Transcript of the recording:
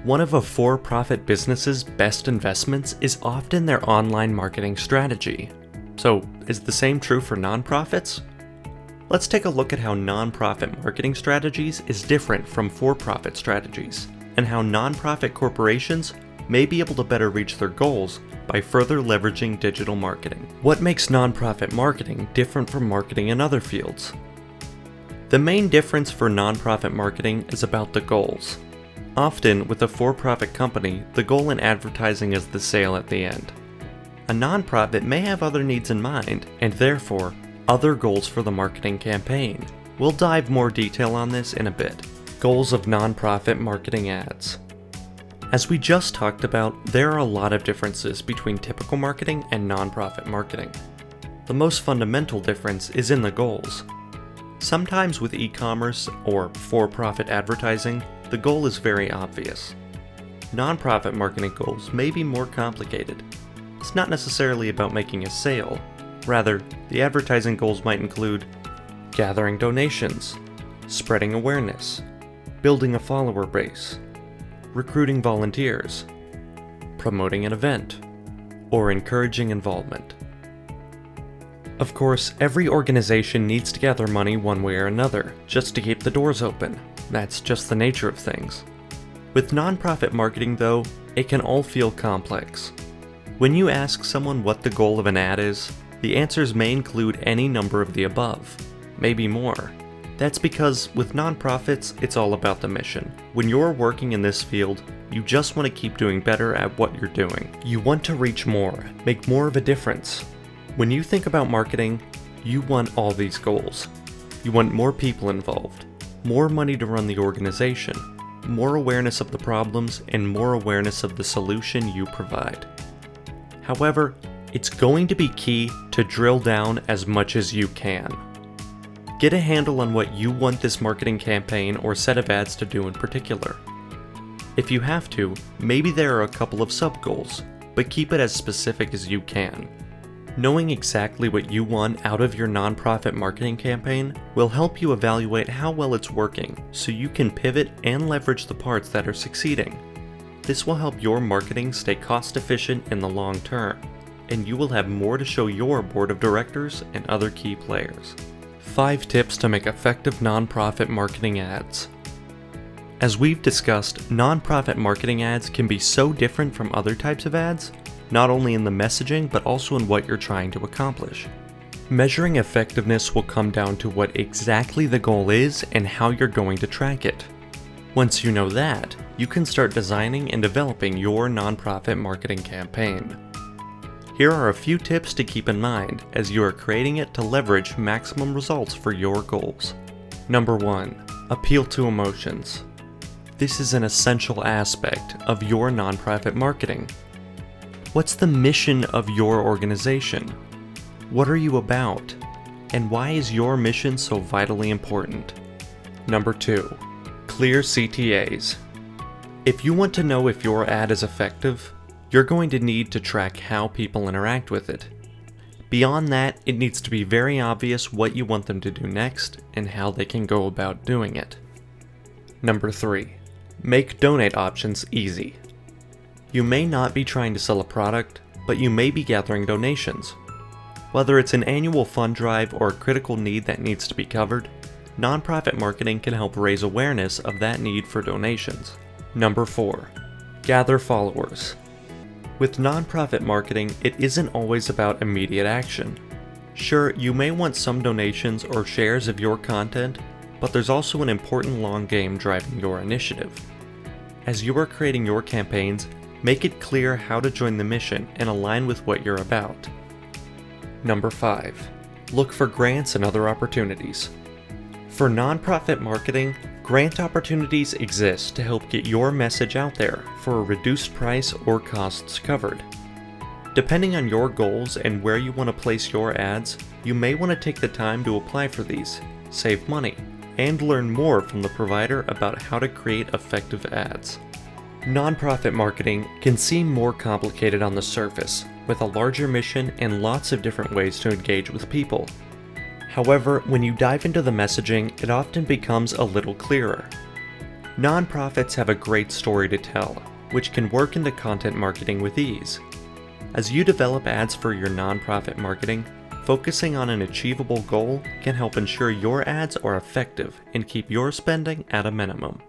One of a for-profit business's best investments is often their online marketing strategy. So, is the same true for nonprofits? Let's take a look at how nonprofit marketing strategies is different from for-profit strategies, and how nonprofit corporations may be able to better reach their goals by further leveraging digital marketing. What makes nonprofit marketing different from marketing in other fields? The main difference for nonprofit marketing is about the goals. Often, with a for-profit company, the goal in advertising is the sale at the end. A nonprofit may have other needs in mind, and therefore, other goals for the marketing campaign. We'll dive more detail on this in a bit. Goals of nonprofit marketing ads. As we just talked about, there are a lot of differences between typical marketing and nonprofit marketing. The most fundamental difference is in the goals. Sometimes with e-commerce or for-profit advertising, the goal is very obvious. Nonprofit marketing goals may be more complicated. It's not necessarily about making a sale. Rather, the advertising goals might include gathering donations, spreading awareness, building a follower base, recruiting volunteers, promoting an event, or encouraging involvement. Of course, every organization needs to gather money one way or another, just to keep the doors open. That's just the nature of things. With nonprofit marketing though, it can all feel complex. When you ask someone what the goal of an ad is, the answers may include any number of the above, maybe more. That's because with nonprofits, it's all about the mission. When you're working in this field, you just want to keep doing better at what you're doing. You want to reach more, make more of a difference. When you think about marketing, you want all these goals. You want more people involved, more money to run the organization, more awareness of the problems, and more awareness of the solution you provide. However, it's going to be key to drill down as much as you can. Get a handle on what you want this marketing campaign or set of ads to do in particular. If you have to, maybe there are a couple of sub-goals, but keep it as specific as you can. Knowing exactly what you want out of your nonprofit marketing campaign will help you evaluate how well it's working, so you can pivot and leverage the parts that are succeeding. This will help your marketing stay cost efficient in the long term, and you will have more to show your board of directors and other key players. 5 tips to make effective nonprofit marketing ads. As we've discussed, nonprofit marketing ads can be so different from other types of ads, not only in the messaging but also in what you're trying to accomplish. Measuring effectiveness will come down to what exactly the goal is and how you're going to track it. Once you know that, you can start designing and developing your nonprofit marketing campaign. Here are a few tips to keep in mind as you are creating it to leverage maximum results for your goals. Number 1. Appeal to emotions. This is an essential aspect of your nonprofit marketing. What's the mission of your organization? What are you about? And why is your mission so vitally important? Number 2. Clear CTAs. If you want to know if your ad is effective, you're going to need to track how people interact with it. Beyond that, it needs to be very obvious what you want them to do next and how they can go about doing it. Number 3. Make donate options easy. You may not be trying to sell a product, but you may be gathering donations. Whether it's an annual fund drive or a critical need that needs to be covered, nonprofit marketing can help raise awareness of that need for donations. Number 4. Gather followers. With nonprofit marketing, it isn't always about immediate action. Sure, you may want some donations or shares of your content, but there's also an important long game driving your initiative. As you are creating your campaigns, make it clear how to join the mission and align with what you're about. Number 5. Look for grants and other opportunities. For nonprofit marketing, grant opportunities exist to help get your message out there for a reduced price or costs covered. Depending on your goals and where you want to place your ads, you may want to take the time to apply for these, save money, and learn more from the provider about how to create effective ads. Nonprofit marketing can seem more complicated on the surface, with a larger mission and lots of different ways to engage with people. However, when you dive into the messaging, it often becomes a little clearer. Nonprofits have a great story to tell, which can work into content marketing with ease. As you develop ads for your nonprofit marketing, focusing on an achievable goal can help ensure your ads are effective and keep your spending at a minimum.